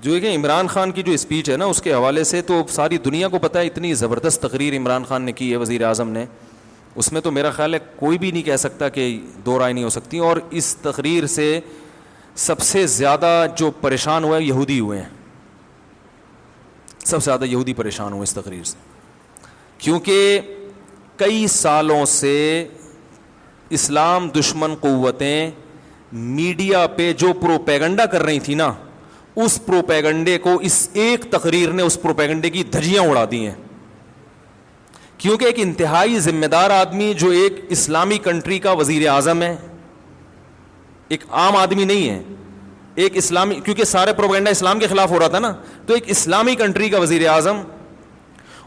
جو کہ عمران خان کی جو اسپیچ ہے نا اس کے حوالے سے تو ساری دنیا کو پتہ ہے اتنی زبردست تقریر عمران خان نے کی ہے وزیر اعظم نے, اس میں تو میرا خیال ہے کوئی بھی نہیں کہہ سکتا کہ دو رائے نہیں ہو سکتی. اور اس تقریر سے سب سے زیادہ جو پریشان ہوئے یہودی ہوئے ہیں, سب سے زیادہ یہودی پریشان ہوئے اس تقریر سے, کیونکہ کئی سالوں سے اسلام دشمن قوتیں میڈیا پہ جو پروپیگنڈا کر رہی تھی نا, اس پروپیگنڈے کو اس ایک تقریر نے اس پروپیگنڈے کی دھجیاں اڑا دی ہیں. کیونکہ ایک انتہائی ذمہ دار آدمی جو ایک اسلامی کنٹری کا وزیر اعظم ہے, ایک عام آدمی نہیں ہے, ایک اسلامی, کیونکہ سارے پروپیگنڈا اسلام کے خلاف ہو رہا تھا نا, تو ایک اسلامی کنٹری کا وزیر اعظم,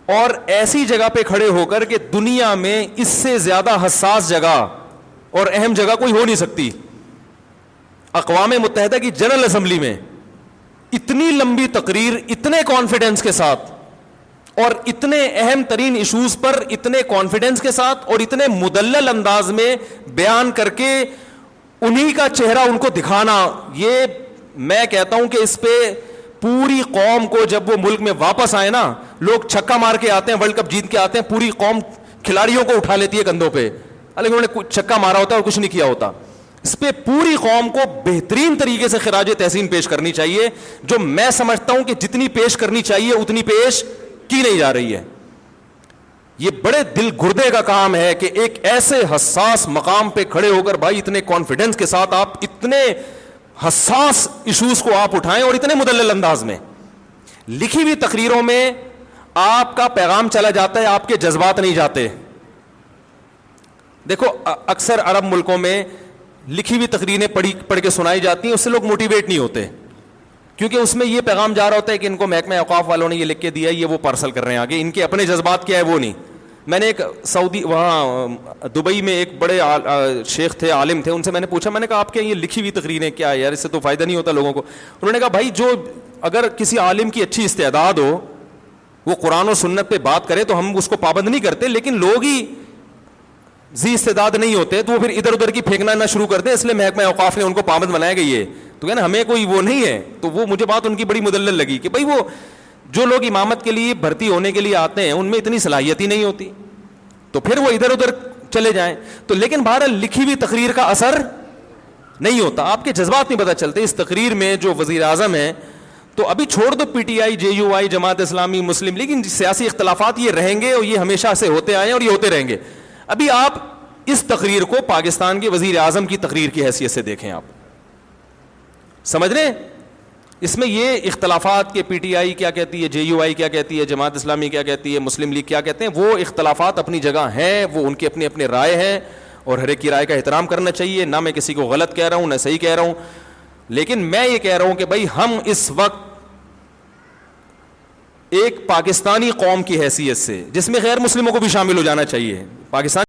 اور ایسی جگہ پہ کھڑے ہو کر کہ دنیا میں اس سے زیادہ حساس جگہ اور اہم جگہ کوئی ہو نہیں سکتی, اقوام متحدہ کی جنرل اسمبلی میں اتنی لمبی تقریر اتنے کانفیڈنس کے ساتھ اور اتنے اہم ترین ایشوز پر اتنے کانفیڈنس کے ساتھ اور اتنے مدلل انداز میں بیان کر کے انہی کا چہرہ ان کو دکھانا, یہ میں کہتا ہوں کہ اس پہ پوری قوم کو, جب وہ ملک میں واپس آئے نا, لوگ چھکا مار کے آتے ہیں, ورلڈ کپ جیت کے آتے ہیں, پوری قوم کھلاڑیوں کو اٹھا لیتی ہے کندھوں پہ, لیکن انہوں نے چھکا مارا ہوتا ہے اور کچھ نہیں کیا ہوتا. اس پہ پوری قوم کو بہترین طریقے سے خراج تحسین پیش کرنی چاہیے, جو میں سمجھتا ہوں کہ جتنی پیش کرنی چاہیے اتنی پیش کی نہیں جا رہی ہے. یہ بڑے دل گردے کا کام ہے کہ ایک ایسے حساس مقام پہ کھڑے ہو کر بھائی اتنے کانفیڈنس کے ساتھ آپ اتنے حساس ایشوز کو آپ اٹھائیں اور اتنے مدلل انداز میں. لکھی ہوئی تقریروں میں آپ کا پیغام چلا جاتا ہے, آپ کے جذبات نہیں جاتے. دیکھو اکثر عرب ملکوں میں لکھی ہوئی تقریریں پڑھ کے سنائی جاتی ہیں, اس سے لوگ موٹیویٹ نہیں ہوتے, کیونکہ اس میں یہ پیغام جا رہا ہوتا ہے کہ ان کو محکمہ اوقاف والوں نے یہ لکھ کے دیا, یہ وہ پارسل کر رہے ہیں آگے, ان کے اپنے جذبات کیا ہے وہ نہیں. میں نے ایک سعودی وہاں دبئی میں ایک بڑے شیخ تھے, عالم تھے, ان سے میں نے پوچھا, میں نے کہا آپ کے یہ لکھی ہوئی تقریریں کیا ہے یار, اس سے تو فائدہ نہیں ہوتا لوگوں کو. انہوں نے کہا بھائی جو اگر کسی عالم کی اچھی استعداد ہو, وہ قرآن و سنت پہ بات کرے تو ہم اس کو پابند نہیں کرتے, لیکن لوگ ہی ذی استعداد نہیں ہوتے تو وہ پھر ادھر ادھر کی پھینکنا نہ شروع کرتے, اس لیے محکمہ اوقاف نے ان کو پابند بنایا گئی ہے. تو کہنا ہمیں کوئی وہ نہیں ہے. تو وہ مجھے بات ان کی بڑی مدلل لگی کہ بھائی وہ جو لوگ امامت کے لیے بھرتی ہونے کے لیے آتے ہیں ان میں اتنی صلاحیت ہی نہیں ہوتی, تو پھر وہ ادھر ادھر چلے جائیں. تو لیکن بہرحال لکھی ہوئی تقریر کا اثر نہیں ہوتا, آپ کے جذبات نہیں پتہ چلتے. اس تقریر میں جو وزیر اعظم ہیں, تو ابھی چھوڑ دو P T I, J you I, Jamaat Islami, Muslim league, ان سیاسی اختلافات یہ رہیں گے اور یہ ہمیشہ سے ہوتے آئے ہیں اور یہ ہوتے رہیں گے. ابھی آپ اس تقریر کو پاکستان کے وزیر اعظم کی تقریر کی حیثیت سے دیکھیں, آپ سمجھ رہے ہیں اس میں یہ اختلافات کہ پی ٹی آئی کیا کہتی ہے, جے یو آئی کیا کہتی ہے, جماعت اسلامی کیا کہتی ہے, مسلم لیگ کیا کہتے ہیں, وہ اختلافات اپنی جگہ ہیں, وہ ان کے اپنے اپنے رائے ہیں اور ہر ایک کی رائے کا احترام کرنا چاہیے. نہ میں کسی کو غلط کہہ رہا ہوں نہ صحیح کہہ رہا ہوں, لیکن میں یہ کہہ رہا ہوں کہ بھائی ہم اس وقت ایک پاکستانی قوم کی حیثیت سے, جس میں غیر مسلموں کو بھی شامل ہو جانا چاہیے, پاکستان